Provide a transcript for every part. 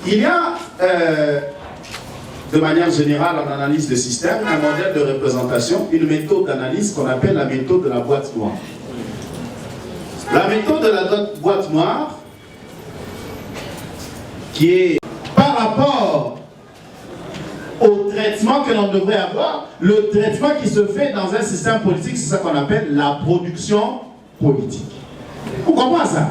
Il y a, de manière générale, en analyse de système, un modèle de représentation, une méthode d'analyse qu'on appelle la méthode de la boîte noire. La méthode de la boîte noire, qui est par rapport au traitement que l'on devrait avoir, le traitement qui se fait dans un système politique, c'est ça qu'on appelle la production politique. Vous comprenez ça?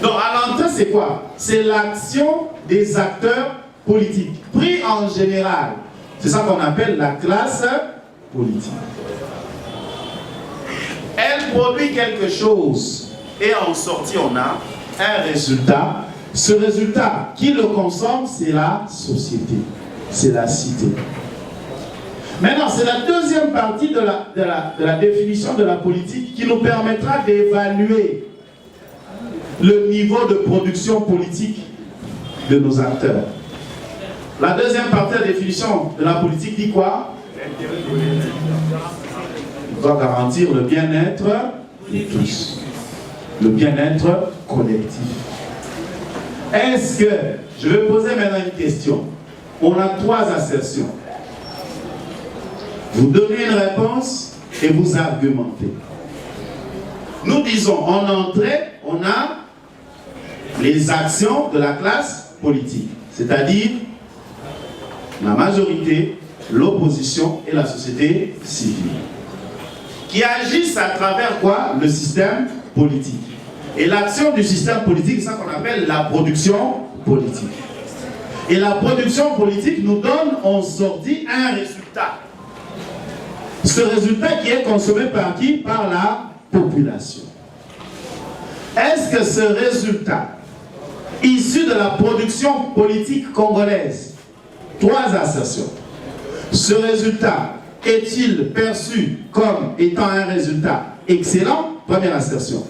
Donc à l'entrée, c'est quoi? C'est l'action des acteurs politiques, pris en général. C'est ça qu'on appelle la classe politique. Elle produit quelque chose et en sortie, on a un résultat. Ce résultat, qui le consomme, c'est la société, c'est la cité. Maintenant, c'est la deuxième partie de la définition de la politique qui nous permettra d'évaluer le niveau de production politique de nos acteurs. La deuxième partie de la définition de la politique dit quoi? Il doit garantir le bien-être de tous, le bien-être collectif. Est-ce que, je vais poser maintenant une question, on a trois assertions. Vous donnez une réponse et vous argumentez. Nous disons, en entrée, on a les actions de la classe politique, c'est-à-dire la majorité, l'opposition et la société civile, qui agissent à travers quoi? Le système politique. Et l'action du système politique, c'est ça qu'on appelle la production politique. Et la production politique nous donne en sortie un résultat. Ce résultat qui est consommé par qui? Par la population. Est-ce que ce résultat, issu de la production politique congolaise, trois assertions, ce résultat est-il perçu comme étant un résultat excellent? Première assertion.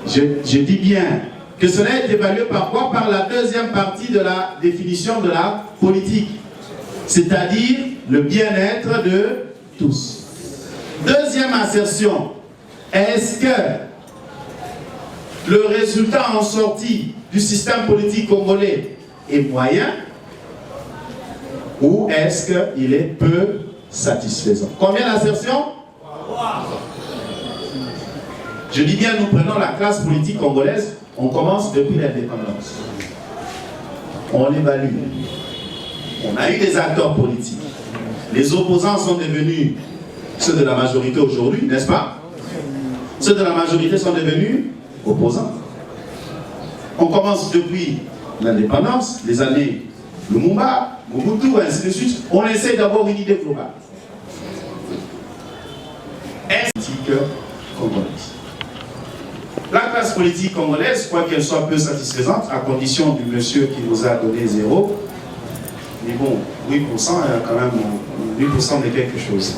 Je dis bien que cela est évalué par quoi? Par la deuxième partie de la définition de la politique, c'est-à-dire le bien-être de tous. Deuxième assertion, est-ce que le résultat en sortie du système politique congolais est moyen ou est-ce qu'il est peu satisfaisant? Combien d'assertions? Je dis bien, nous prenons la classe politique congolaise, on commence depuis l'indépendance. On l'évalue. On a eu des acteurs politiques. Les opposants sont devenus ceux de la majorité aujourd'hui, n'est-ce pas? Ceux de la majorité sont devenus opposants. On commence depuis l'indépendance, les années Lumumba, Mobutu, ainsi de suite. On essaie d'avoir une idée globale. Politique congolaise. La classe politique congolaise, quoi qu'elle soit peu satisfaisante, à condition du monsieur qui nous a donné 0, mais bon, 8%, il y a quand même 8% de quelque chose.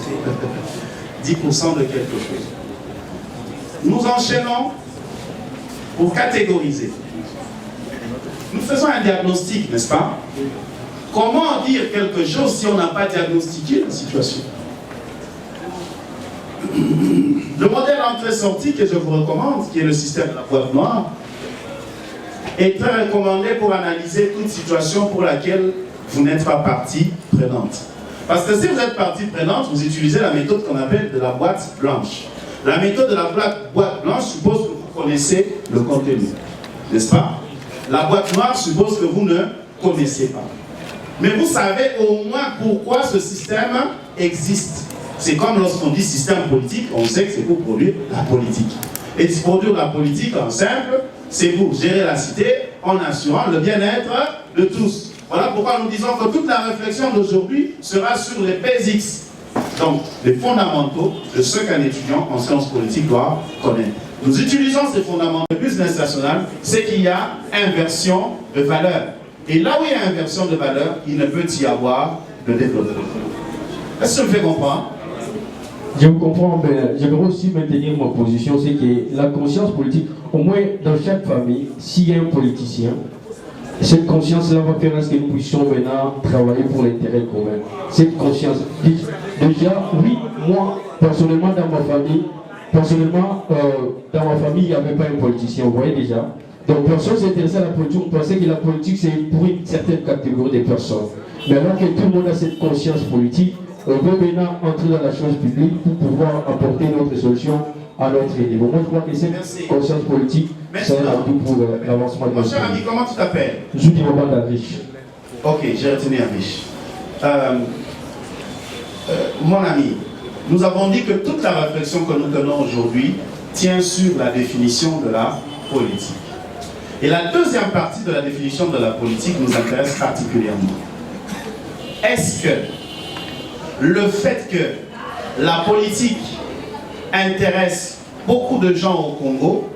10% de quelque chose. Nous enchaînons pour catégoriser. Nous faisons un diagnostic, n'est-ce pas? Comment dire quelque chose si on n'a pas diagnostiqué la situation? Le modèle entrée-sortie que je vous recommande, qui est le système de la boîte noire, est très recommandé pour analyser toute situation pour laquelle vous n'êtes pas partie prenante. Parce que si vous êtes partie prenante, vous utilisez la méthode qu'on appelle de la boîte blanche. La méthode de la boîte blanche suppose que vous connaissez le contenu, n'est-ce pas? La boîte noire suppose que vous ne connaissez pas. Mais vous savez au moins pourquoi ce système existe. C'est comme lorsqu'on dit système politique, on sait que c'est pour produire la politique. Et pour produire la politique en simple, c'est pour gérer la cité en assurant le bien-être de tous. Voilà pourquoi nous disons que toute la réflexion d'aujourd'hui sera sur les basics, donc les fondamentaux de ce qu'un étudiant en sciences politiques doit connaître. Nous utilisons ces fondamentaux de business national, c'est qu'il y a inversion de valeur. Et là où il y a inversion de valeur, il ne peut y avoir de développement. Est-ce que je me fais comprendre? Je vous comprends, mais j'aimerais aussi maintenir ma position, c'est que la conscience politique, au moins dans chaque famille, s'il y a un politicien, cette conscience-là va faire à ce que nous puissions maintenant travailler pour l'intérêt commun. Cette conscience. Déjà, oui, moi, personnellement, dans ma famille, il n'y avait pas un politicien, vous voyez déjà. Donc, personne s'intéressait à la politique, on pensait que la politique c'est pour une certaine catégorie de personnes. Mais alors que tout le monde a cette conscience politique, on peut maintenant entrer dans la chose publique pour pouvoir apporter notre solution à notre niveau. Moi, je crois que cette conscience politique, c'est un atout pour l'avancement de notre pays. Mon cher ami, comment tu t'appelles? Je dis Robert Riche. Ok, j'ai retenu un riche. Mon ami, nous avons dit que toute la réflexion que nous tenons aujourd'hui tient sur la définition de la politique. Et la deuxième partie de la définition de la politique nous intéresse particulièrement. Est-ce que le fait que la politique intéresse beaucoup de gens au Congo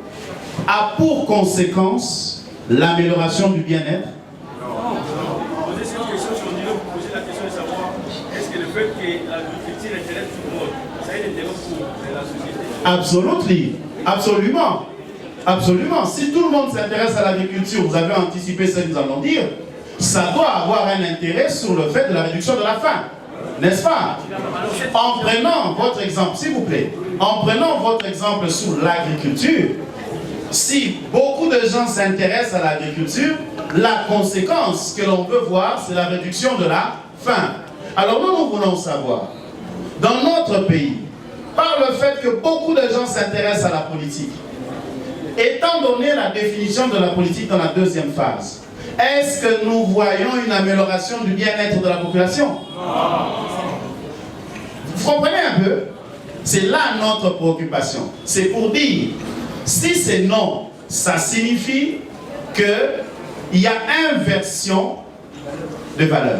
a pour conséquence l'amélioration du bien-être? Poser cette question, si on dit vous poser la question de savoir est-ce que le fait que l'agriculture intéresse tout le monde, ça a un intérêt pour la société? Absolument. Absolument. Si tout le monde s'intéresse à l'agriculture, vous avez anticipé ce que nous allons dire, ça doit avoir un intérêt sur le fait de la réduction de la faim. N'est-ce pas? En prenant votre exemple, s'il vous plaît, en prenant votre exemple sur l'agriculture, si beaucoup de gens s'intéressent à l'agriculture, la conséquence que l'on peut voir, c'est la réduction de la faim. Alors nous voulons savoir, dans notre pays, par le fait que beaucoup de gens s'intéressent à la politique, étant donné la définition de la politique dans la deuxième phase, est-ce que nous voyons une amélioration du bien-être de la population? Vous comprenez un peu? C'est là notre préoccupation. C'est pour dire, si c'est non, ça signifie qu'il y a inversion de valeur.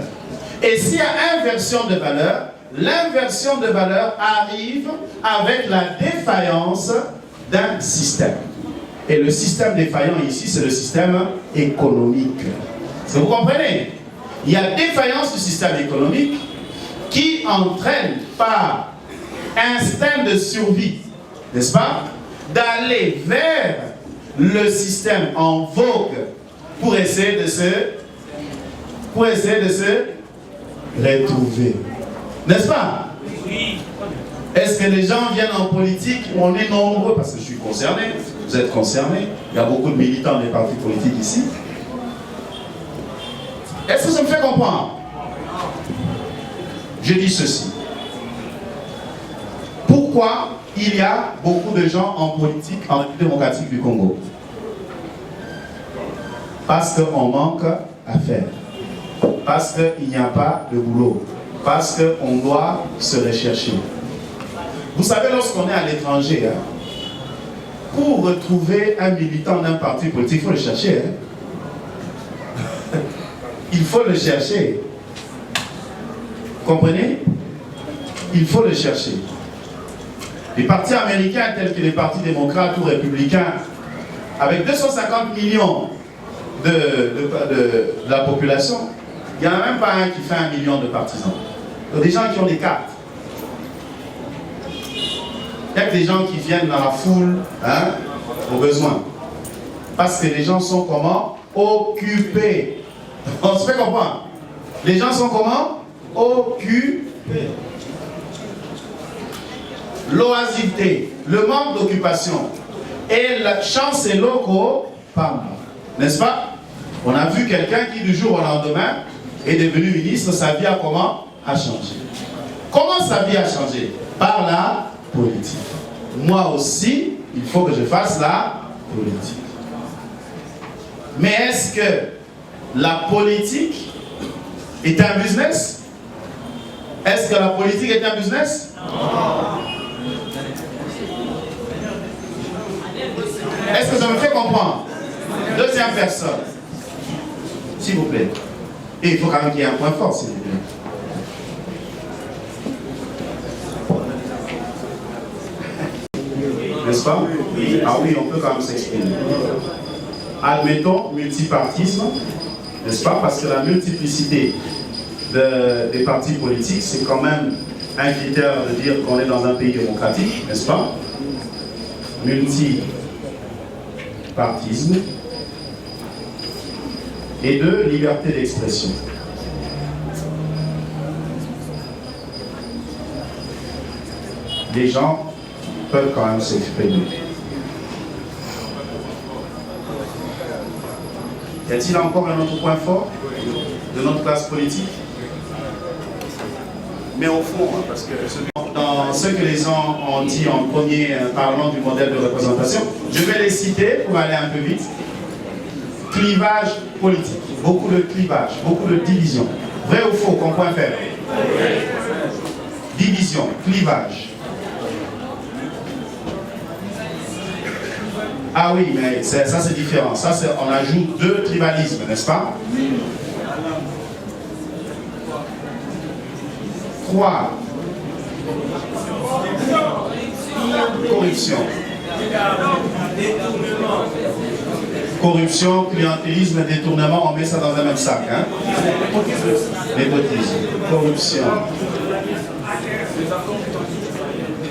Et s'il y a inversion de valeur, l'inversion de valeur arrive avec la défaillance d'un système. Et le système défaillant ici, c'est le système économique. Est-ce que vous comprenez? Il y a défaillance du système économique qui entraîne par instinct de survie, n'est-ce pas, d'aller vers le système en vogue pour essayer de se retrouver. N'est-ce pas? Oui. Est-ce que les gens viennent en politique? On est nombreux, parce que je suis concerné, vous êtes concernés, il y a beaucoup de militants des partis politiques ici. Est-ce que ça me fait comprendre? Je dis ceci. Pourquoi il y a beaucoup de gens en politique, en République démocratique du Congo? Parce qu'on manque à faire. Parce qu'il n'y a pas de boulot. Parce qu'on doit se rechercher. Vous savez, lorsqu'on est à l'étranger, hein, pour retrouver un militant d'un parti politique, il faut le chercher. Hein. Il faut le chercher. Comprenez? Il faut le chercher. Les partis américains tels que les partis démocrates ou républicains, avec 250 millions de la population, il n'y en a même pas un qui fait 1 million de partisans. Il y a des gens qui ont des cartes. Il y a que des gens qui viennent dans la foule, hein, au besoin. Parce que les gens sont comment? Occupés. On se fait comprendre. Les gens sont comment? Occupés. L'oisiveté, le manque d'occupation et la chance et l'oco, n'est-ce pas? On a vu quelqu'un qui du jour au lendemain est devenu ministre, sa vie a comment? A changé. Comment sa vie a changé? Par la politique. Moi aussi, il faut que je fasse la politique. Mais est-ce que la politique est un business? Est-ce que la politique est un business? Non. Est-ce que ça me fait comprendre? Deuxième personne. S'il vous plaît. Et il faut quand même qu'il y ait un point fort, s'il vous plaît. N'est-ce pas? Ah oui, on peut quand même s'exprimer. Admettons multipartisme, n'est-ce pas? Parce que la multiplicité des partis politiques, c'est quand même un critère de dire qu'on est dans un pays démocratique, n'est-ce pas? Multipartisme et de liberté d'expression. Les gens peuvent quand même s'exprimer. Y a-t-il encore un autre point fort de notre classe politique? Mais au fond, parce que dans ce que les gens ont dit en premier parlant du modèle de représentation, je vais les citer pour aller un peu vite. Clivage politique, beaucoup de clivage, beaucoup de division. Vrai ou faux comme point faible? Division, clivage. Ah oui, mais ça c'est différent. Ça, on ajoute deux tribalismes, n'est-ce pas? 3. Corruption. Corruption, clientélisme, détournement, on met ça dans un même sac. Hein? Népotisme. Corruption.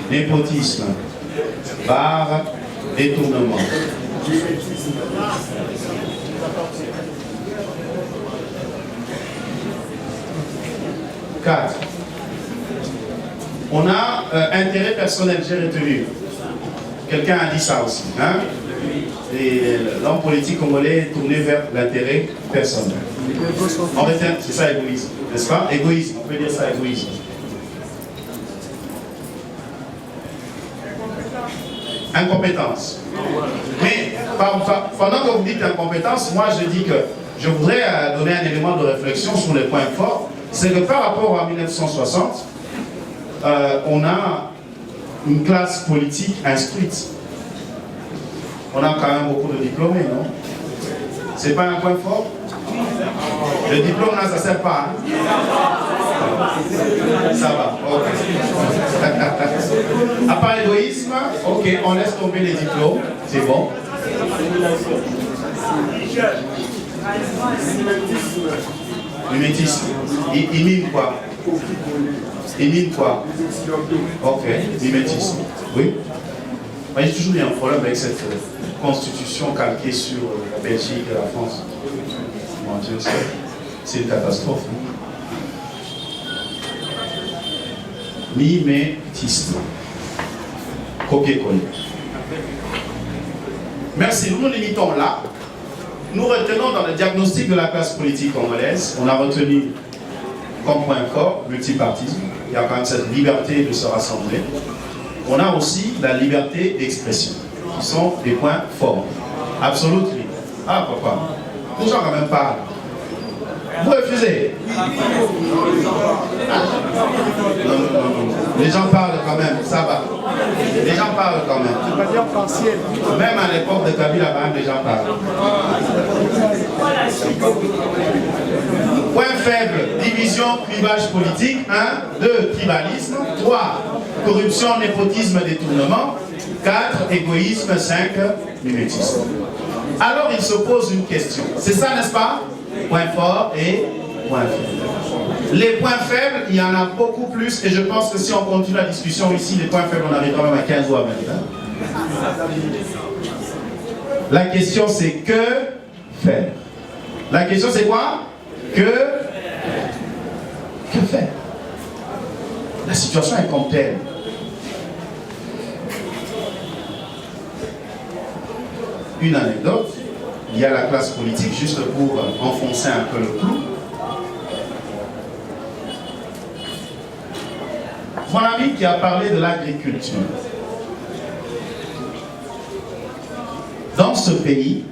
Népotisme. Barre. Détournement. Quatre. On a intérêt personnel, j'ai retenu. Quelqu'un a dit ça aussi. Hein? L'homme politique congolais est tourné vers l'intérêt personnel. On retient, c'est ça égoïsme, n'est-ce pas? Égoïsme, on peut dire ça égoïsme. Incompétence. Mais pendant que vous dites incompétence, moi je dis que je voudrais donner un élément de réflexion sur les points forts. C'est que par rapport à 1960, on a une classe politique instruite. On a quand même beaucoup de diplômés, non? C'est pas un point fort? Le diplôme là, ça sert pas. Hein? Ça va, ok. À part l'égoïsme, ok, on laisse tomber les diplômes, c'est bon. Mimétisme. Il mime quoi? Il mime quoi? Ok, mimétisme. Oui. Moi, j'ai toujours eu un problème avec cette constitution calquée sur la Belgique et la France. Mon Dieu, c'est une catastrophe. Mimétisme. Copier-coller. Merci, nous nous limitons là. Nous retenons dans le diagnostic de la classe politique congolaise, on a retenu comme point fort multipartisme. Il y a quand même cette liberté de se rassembler. On a aussi la liberté d'expression, qui sont des points forts. Absolument. Ah, papa. Les gens quand même parlent. Vous refusez? Ah. Non. Les gens parlent quand même, ça va. Les gens parlent quand même. C'est pas dire partiel. Même à l'époque de Kabila, les gens parlent. Point faible, division, clivage politique. 1, 2, tribalisme. 3, corruption, népotisme, détournement. 4, égoïsme. 5, mimétisme. Alors il se pose une question. C'est ça, n'est-ce pas? Point fort et point faible. Les points faibles, il y en a beaucoup plus. Et je pense que si on continue la discussion ici, les points faibles, on arrive quand même à 15 ou à 20. Hein? La question c'est que faire? La question c'est quoi? Que faire? La situation est comme telle. Une anecdote, il y a la classe politique, juste pour enfoncer un peu le clou. Mon ami qui a parlé de l'agriculture. Dans ce pays,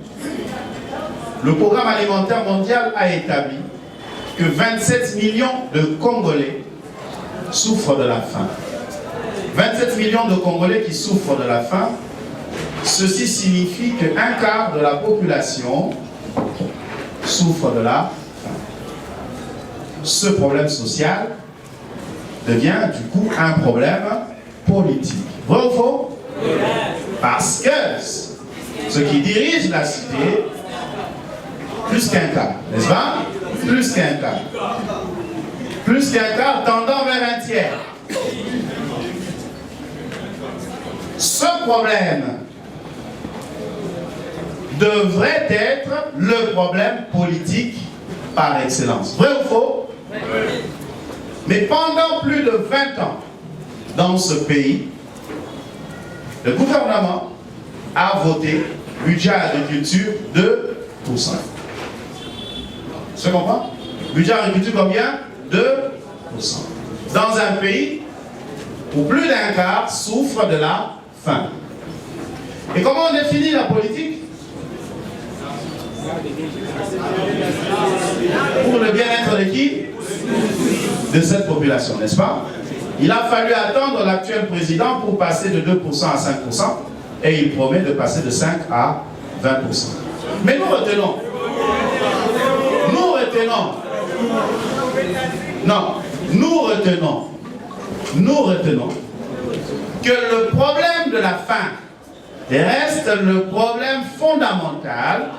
le programme alimentaire mondial a établi que 27 millions de Congolais souffrent de la faim. 27 millions de Congolais qui souffrent de la faim. Ceci signifie qu'un quart de la population souffre de la faim. Ce problème social devient du coup un problème politique. Vrai ou faux? Parce que ce qui dirige la cité, plus qu'un quart, n'est-ce pas? Plus qu'un quart. Plus qu'un quart tendant vers un tiers. Ce problème devrait être le problème politique par excellence. Vrai ou faux? Oui. Mais pendant plus de 20 ans, dans ce pays, le gouvernement a voté budget agriculture 2%. Tu comprends? Budget agriculture combien? 2%. Dans un pays où plus d'un quart souffre de la faim. Et comment on définit la politique? Pour le bien-être de qui? De cette population, n'est-ce pas? Il a fallu attendre l'actuel président pour passer de 2% à 5%, et il promet de passer de 5 à 20%. Mais nous retenons, que le problème de la faim reste le problème fondamental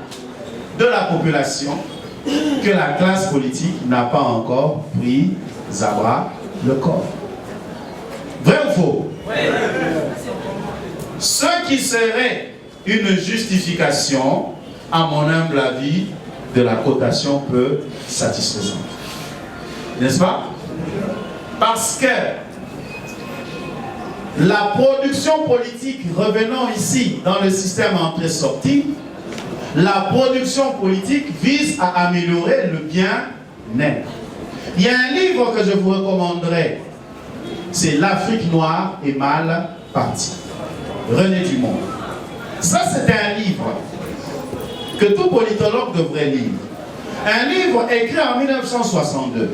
de la population que la classe politique n'a pas encore pris à bras le corps. Vrai ou faux? Ce qui serait une justification, à mon humble avis, de la cotation peu satisfaisante. N'est-ce pas? Parce que la production politique, revenons ici dans le système entrée-sortie, la production politique vise à améliorer le bien-être. Il y a un livre que je vous recommanderais, c'est L'Afrique noire est mal partie. René Dumont. Ça, c'est un livre que tout politologue devrait lire. Un livre écrit en 1962.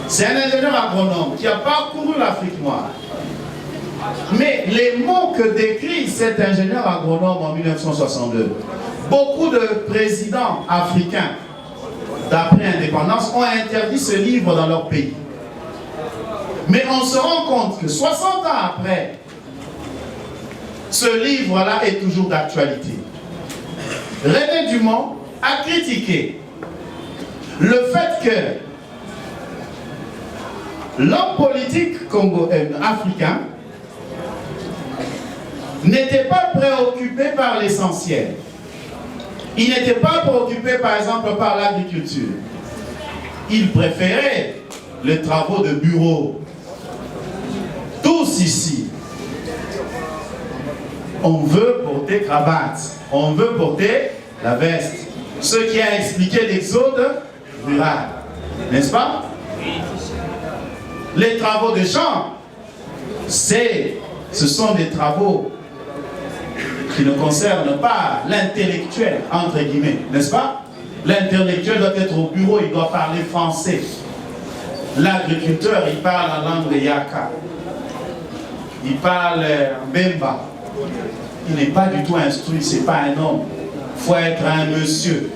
C'est un ingénieur agronome qui a parcouru l'Afrique noire. Mais les mots que décrit cet ingénieur agronome en 1962, beaucoup de présidents africains d'après indépendance ont interdit ce livre dans leur pays. Mais on se rend compte que 60 ans après, ce livre-là est toujours d'actualité. René Dumont a critiqué le fait que l'homme politique africain n'était pas préoccupé par l'essentiel. Il n'était pas préoccupé, par exemple, par l'agriculture. Il préférait les travaux de bureau. Tous ici, on veut porter cravate, on veut porter la veste. Ce qui a expliqué l'exode rural, n'est-ce pas? Les travaux de champ, ce sont des travaux qui ne concernent pas l'intellectuel, entre guillemets, n'est-ce pas? L'intellectuel doit être au bureau, il doit parler français. L'agriculteur, il parle la langue yaka. Il parle Mbemba. Il n'est pas du tout instruit, ce n'est pas un homme. Il faut être un monsieur.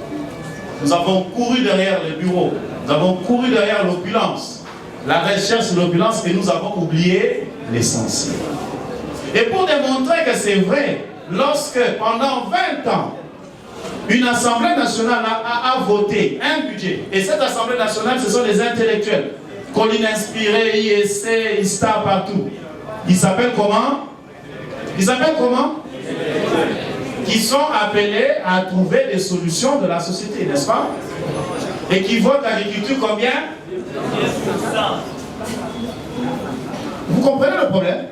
Nous avons couru derrière les bureaux, nous avons couru derrière l'opulence, la recherche de l'opulence, et nous avons oublié l'essentiel. Et pour démontrer que c'est vrai, lorsque pendant 20 ans, une Assemblée nationale a voté un budget, et cette Assemblée nationale, ce sont les intellectuels, Colline Inspiré, ISC, ISTA, partout. Ils s'appellent comment? Ils s'appellent comment? Qui sont appelés à trouver des solutions de la société, n'est-ce pas? Et qui votent l'agriculture combien? 10%. Vous comprenez le problème?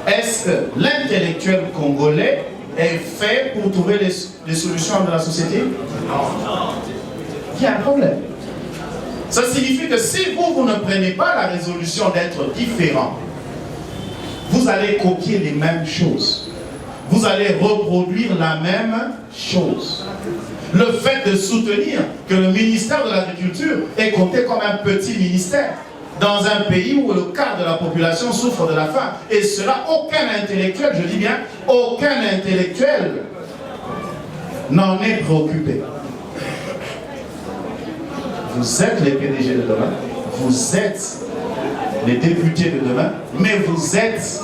Est-ce que l'intellectuel congolais est fait pour trouver les solutions de la société? Non. Il y a un problème. Ça signifie que si vous ne prenez pas la résolution d'être différent, vous allez copier les mêmes choses. Vous allez reproduire la même chose. Le fait de soutenir que le ministère de l'Agriculture est compté comme un petit ministère dans un pays où le quart de la population souffre de la faim. Et cela, aucun intellectuel, je dis bien, aucun intellectuel n'en est préoccupé. Vous êtes les PDG de demain, vous êtes les députés de demain, mais vous êtes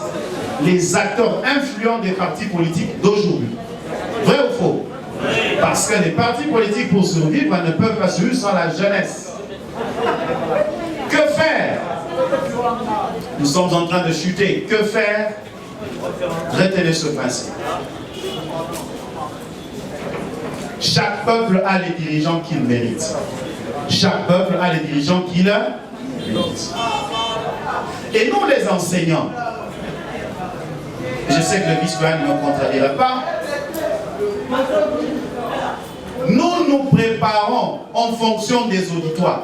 les acteurs influents des partis politiques d'aujourd'hui. Vrai ou faux? Parce que les partis politiques, pour survivre, ne peuvent pas survivre sans la jeunesse. Que faire? Nous sommes en train de chuter. Que faire? Retenez ce principe. Chaque peuple a les dirigeants qu'il mérite. Chaque peuple a les dirigeants qu'il mérite. Et nous, les enseignants, je sais que le vice-président ne me contradira pas, nous nous préparons en fonction des auditoires.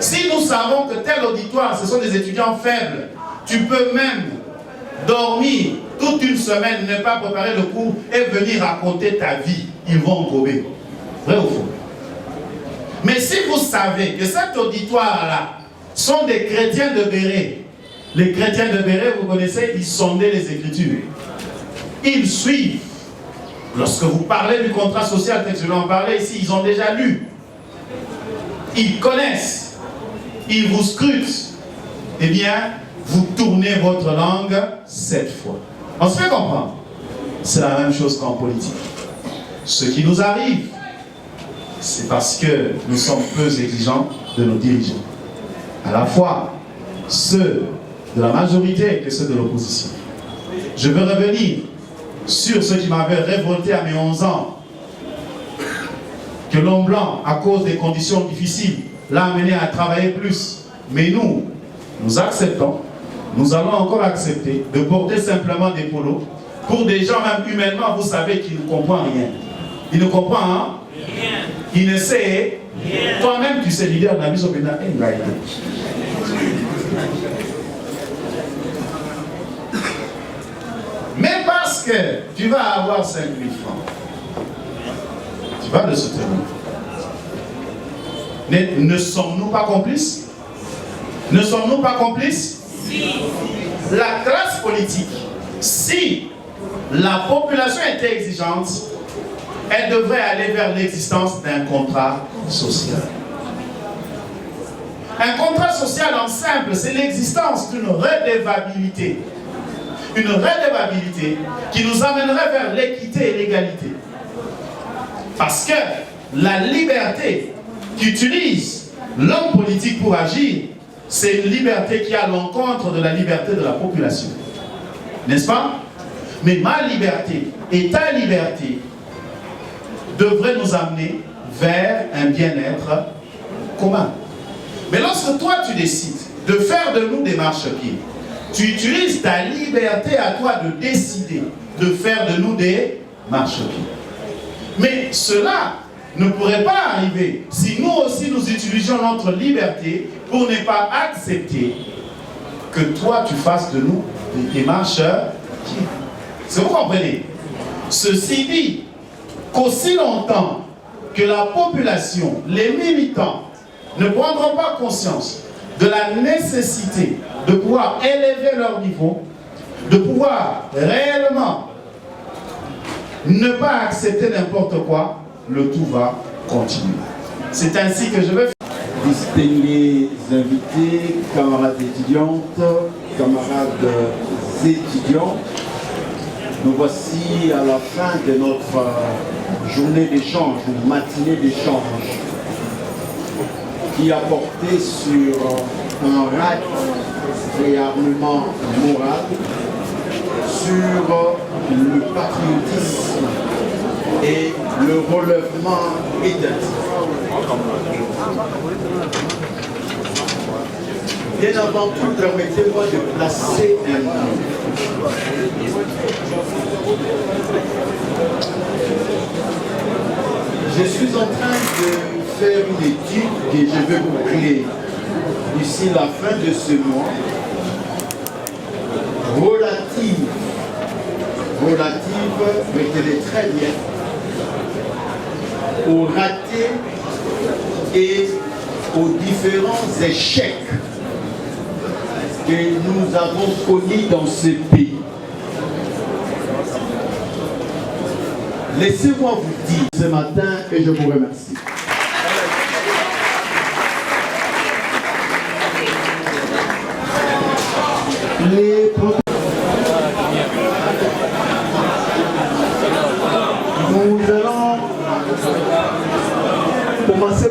Si nous savons que tel auditoire, ce sont des étudiants faibles, tu peux même dormir toute une semaine, ne pas préparer le cours et venir raconter ta vie. Ils vont gober. Vrai ou faux? Mais si vous savez que cet auditoire-là sont des chrétiens de Béret, les chrétiens de Béret, vous connaissez, ils sondaient les Écritures. Ils suivent. Lorsque vous parlez du contrat social, peut-être que je vais en parler ici, ils ont déjà lu. Ils connaissent. Ils vous scrutent. Eh bien, vous tournez votre langue 7 fois. On se fait comprendre. C'est la même chose qu'en politique. Ce qui nous arrive, c'est parce que nous sommes peu exigeants de nos dirigeants. À la fois ceux de la majorité que ceux de l'opposition. Je veux revenir sur ce qui m'avait révolté à mes 11 ans. Que l'homme blanc, à cause des conditions difficiles, l'a amené à travailler plus. Mais nous acceptons, nous allons encore accepter de porter simplement des polos pour des gens, même humainement, vous savez, qui ne comprennent rien. Il ne comprend, hein? Il ne sait. Toi-même, tu sais, leader, on a mis au pénal. Mais parce que tu vas avoir 5 000 francs, tu vas le soutenir. Ne sommes-nous pas complices? Ne sommes-nous pas complices? Si. La classe politique, si la population était exigeante, elle devrait aller vers l'existence d'un contrat social. Un contrat social en simple, c'est l'existence d'une redevabilité. Une redevabilité qui nous amènerait vers l'équité et l'égalité. Parce que la liberté qu'utilise l'homme politique pour agir, c'est une liberté qui est à l'encontre de la liberté de la population. N'est-ce pas? Mais ma liberté et ta liberté devraient nous amener vers un bien-être commun. Mais lorsque toi tu décides de faire de nous des marchepieds, tu utilises ta liberté à toi de décider de faire de nous des marchepieds. Mais cela ne pourrait pas arriver si nous aussi nous utilisions notre liberté pour ne pas accepter que toi tu fasses de nous des marchepieds. Si vous comprenez? Ceci dit, qu'aussi longtemps que la population, les militants, ne prendront pas conscience de la nécessité de pouvoir élever leur niveau, de pouvoir réellement ne pas accepter n'importe quoi, le tout va continuer. C'est ainsi que je vais faire. Distingués invités, camarades étudiantes, camarades étudiants, nous voici à la fin de notre journée d'échange, ou matinée d'échange, qui a porté sur un réarmement moral, sur le patriotisme et le relèvement étatique. Bien avant tout, permettez-moi de placer un mot. Je suis en train de faire une étude que je vais boucler d'ici la fin de ce mois, relative, retenez très bien, aux ratés et aux différents échecs que nous avons connus dans ce pays. Laissez-moi vous dire ce matin et je vous remercie. Nous allons commencer.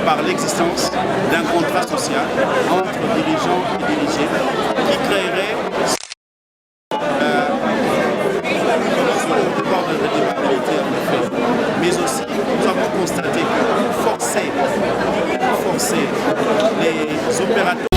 par l'existence d'un contrat social entre dirigeants et dirigés qui créerait le pouvoir de redevabilité en effet. Mais aussi, nous avons constaté que pour forcer les opérateurs